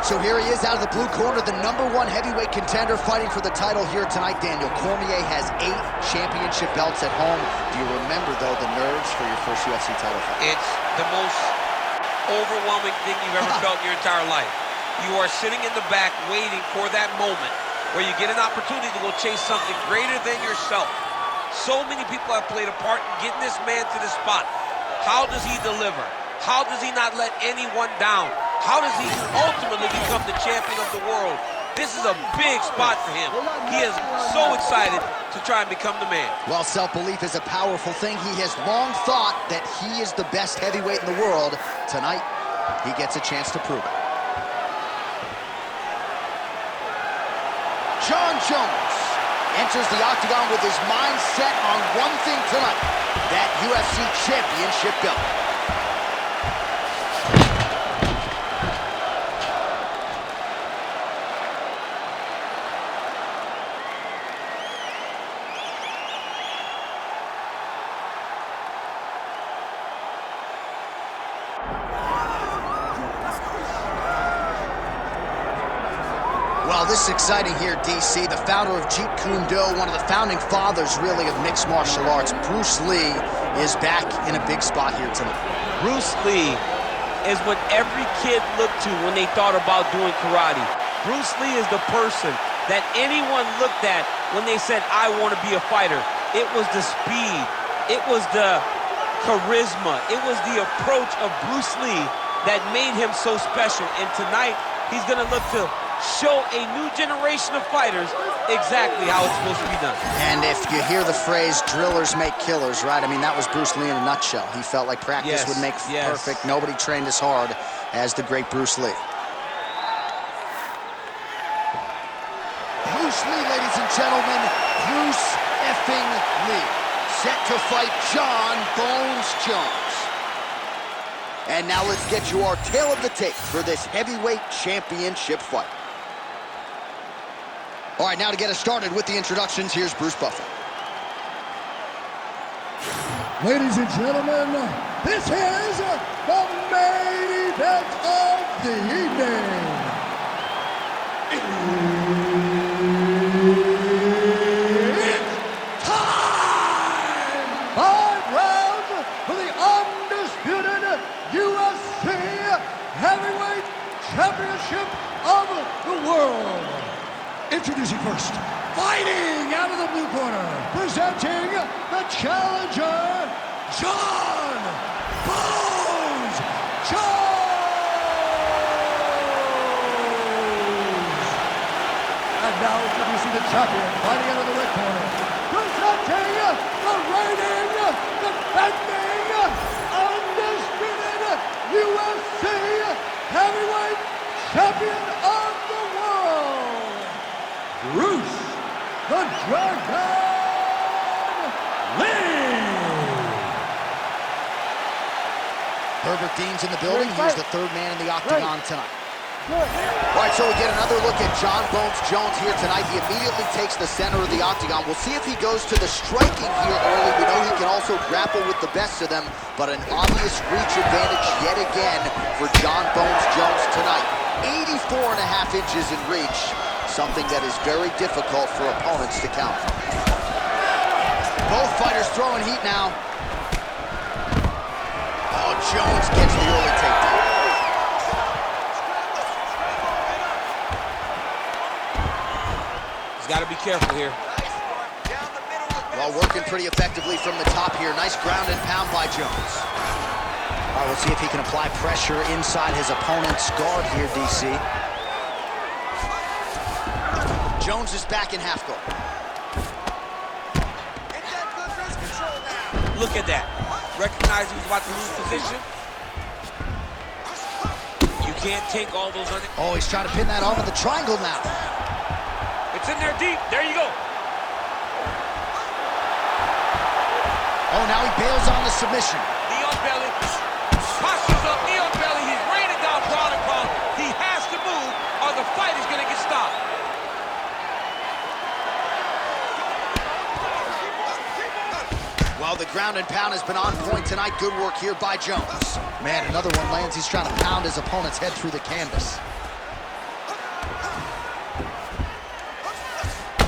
So here he is out of the blue corner, the #1 heavyweight contender fighting for the title here tonight, Daniel. Cormier has 8 championship belts at home. Do you remember, though, the nerves for your first UFC title fight? It's the most overwhelming thing you've ever felt in your entire life. You are sitting in the back waiting for that moment where you get an opportunity to go chase something greater than yourself. So many people have played a part in getting this man to the spot. How does he deliver? How does he not let anyone down? How does he ultimately become the champion of the world? This is a big spot for him. He is so excited to try and become the man. Well, self-belief is a powerful thing. He has long thought that he is the best heavyweight in the world. Tonight, he gets a chance to prove it. Jon Jones enters the octagon with his mind set on one thing tonight, that UFC championship belt. Well, this is exciting here, DC. The founder of Jeet Kune Do, one of the founding fathers, really, of mixed martial arts, Bruce Lee, is back in a big spot here tonight. Bruce Lee is what every kid looked to when they thought about doing karate. Bruce Lee is the person that anyone looked at when they said, I want to be a fighter. It was the speed. It was the charisma. It was the approach of Bruce Lee that made him so special. And tonight, he's going to look to show a new generation of fighters exactly how it's supposed to be done. And if you hear the phrase, drillers make killers, right? I mean, that was Bruce Lee in a nutshell. He felt like practice would make perfect. Nobody trained as hard as the great Bruce Lee. Bruce Lee, ladies and gentlemen, Bruce effing Lee, set to fight Jon Bones Jones. And now let's get you our tale of the tape for this heavyweight championship fight. All right, now to get us started with the introductions, here's Bruce Buffer. Ladies and gentlemen, this is the main event of the evening. It's time! 5 rounds for the undisputed UFC Heavyweight Championship of the world. Introducing first, fighting out of the blue corner, presenting the challenger, Jon Bones Jones. And now introducing the champion, fighting out of the red corner, presenting the reigning, defending, undisputed UFC Heavyweight Champion of the world, Bruce the Dragon Lee. Herbert Dean's in the building. He's the 3rd man in the octagon tonight. All right, so we get another look at Jon Bones Jones here tonight. He immediately takes the center of the octagon. We'll see if he goes to the striking here early. We know he can also grapple with the best of them, but an obvious reach advantage yet again for Jon Bones Jones tonight. 84.5 inches in reach, something that is very difficult for opponents to counter. Both fighters throwing heat now. Oh, Jones gets the early takedown. Got to be careful here. Well, working pretty effectively from the top here. Nice ground and pound by Jones. All right, we'll see if he can apply pressure inside his opponent's guard here, DC. Jones is back in half guard. Look at that. Recognize he was about to lose position. You can't take all those under... Oh, he's trying to pin that onto the triangle now. It's in there deep. There you go. Oh, now he bails on the submission. Knee on belly. Postures up, knee on belly. He's raining down ground and pound. He has to move or the fight is going to get stopped. Well, the ground and pound has been on point tonight. Good work here by Jones. Man, another one lands. He's trying to pound his opponent's head through the canvas.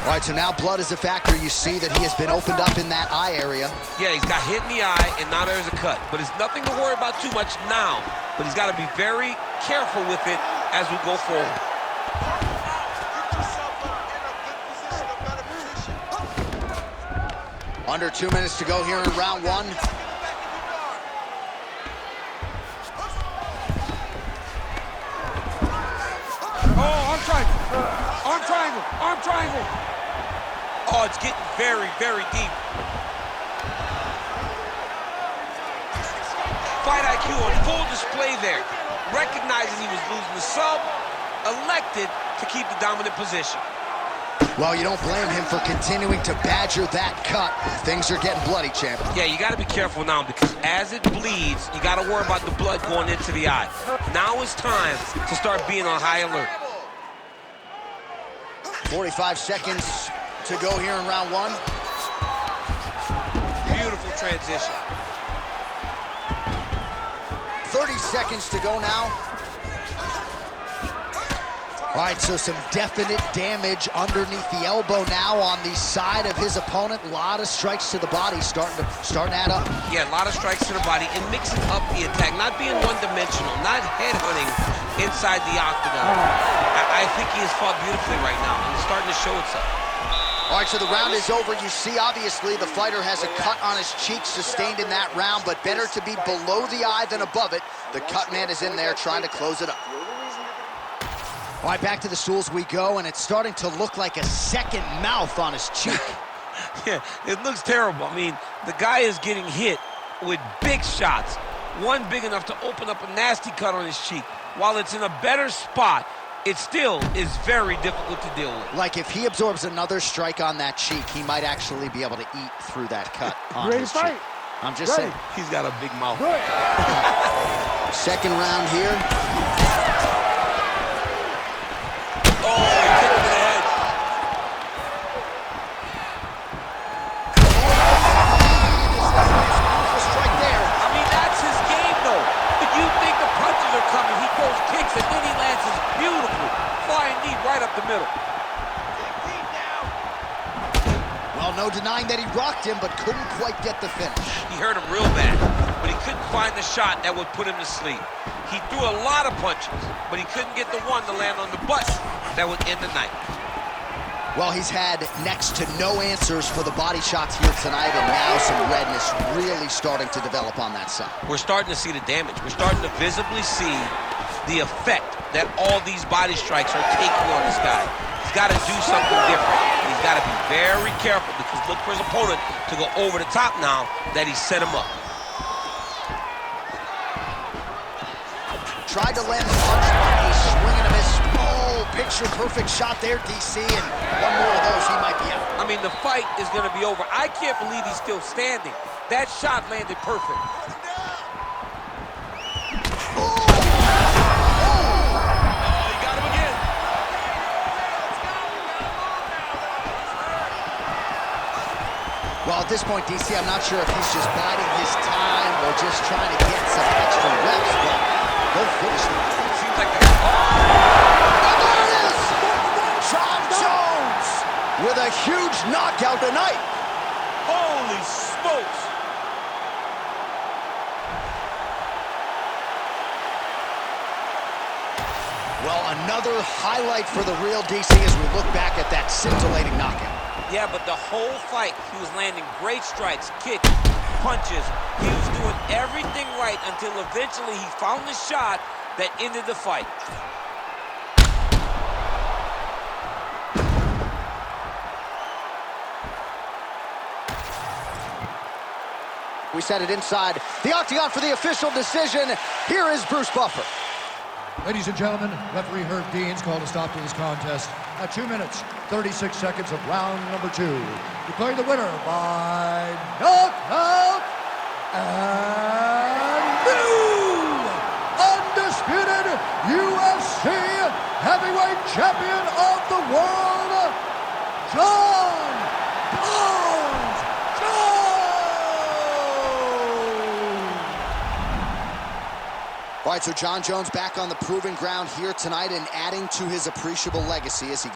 All right, so now blood is a factor. You see that he has been opened up in that eye area. Yeah, he's got hit in the eye, and now there's a cut. But it's nothing to worry about too much now. But he's got to be very careful with it as we go forward. Under 2 minutes to go here in round one. Oh, arm triangle. Arm triangle. Arm triangle. Oh, it's getting very, very deep. Fight IQ on full display there. Recognizing he was losing the sub, elected to keep the dominant position. Well, you don't blame him for continuing to badger that cut. Things are getting bloody, champ. Yeah, you got to be careful now because as it bleeds, you got to worry about the blood going into the eye. Now it's time to start being on high alert. 45 seconds to go here in round one. Beautiful transition. 30 seconds to go now. All right, so some definite damage underneath the elbow now on the side of his opponent. A lot of strikes to the body starting to add up. Yeah, a lot of strikes to the body and mixing up the attack, not being one-dimensional, not headhunting inside the octagon. I think he has fought beautifully right now, and it's starting to show itself. All right, so the round is over. You see, obviously, the fighter has a cut on his cheek sustained in that round, but better to be below the eye than above it. The cut man is in there trying to close it up. All right, back to the stools we go, and it's starting to look like a second mouth on his cheek. Yeah, it looks terrible. I mean, the guy is getting hit with big shots. One big enough to open up a nasty cut on his cheek. While it's in a better spot, it still is very difficult to deal with. Like if he absorbs another strike on that cheek, he might actually be able to eat through that cut on his cheek. I'm just saying. He's got a big mouth. Second round here. Oh, he kicked him in the head. Beautiful strike there. I mean, that's his game, though. If you think the punches are coming, he throws kicks, and then he lands his beautiful flying knee right up the middle. Well, no denying that he rocked him, but couldn't quite get the finish. He hurt him real bad, but he couldn't find the shot that would put him to sleep. He threw a lot of punches, but he couldn't get the one to land on the butt that would end the night. Well, he's had next to no answers for the body shots here tonight, and now some redness really starting to develop on that side. We're starting to see the damage. We're starting to visibly see the effect that all these body strikes are taking on this guy. He's got to do something different. He's got to be very careful because look for his opponent to go over the top now that he set him up. Tried to land the punch, but a swing and a miss. Oh, picture-perfect shot there, DC, and one more of those, he might be out. I mean, the fight is going to be over. I can't believe he's still standing. That shot landed perfect. Well, at this point, DC, I'm not sure if he's just biding his time or just trying to get some extra reps, but go finish it. Seems like the... And there it is! John Jones with a huge knockout tonight. Holy smokes! Well, another highlight for the real DC as we look back at that scintillating knockout. Yeah, but the whole fight, he was landing great strikes, kicks, punches. He was doing everything right until eventually he found the shot that ended the fight. We set it inside the octagon for the official decision. Here is Bruce Buffer. Ladies and gentlemen, referee Herb Dean's called a stop to this contest at 2 minutes, 36 seconds of round number 2. Declaring the winner by knockout and new undisputed UFC heavyweight champion of the world, John Jones. All right, so John Jones back on the proving ground here tonight and adding to his appreciable legacy as he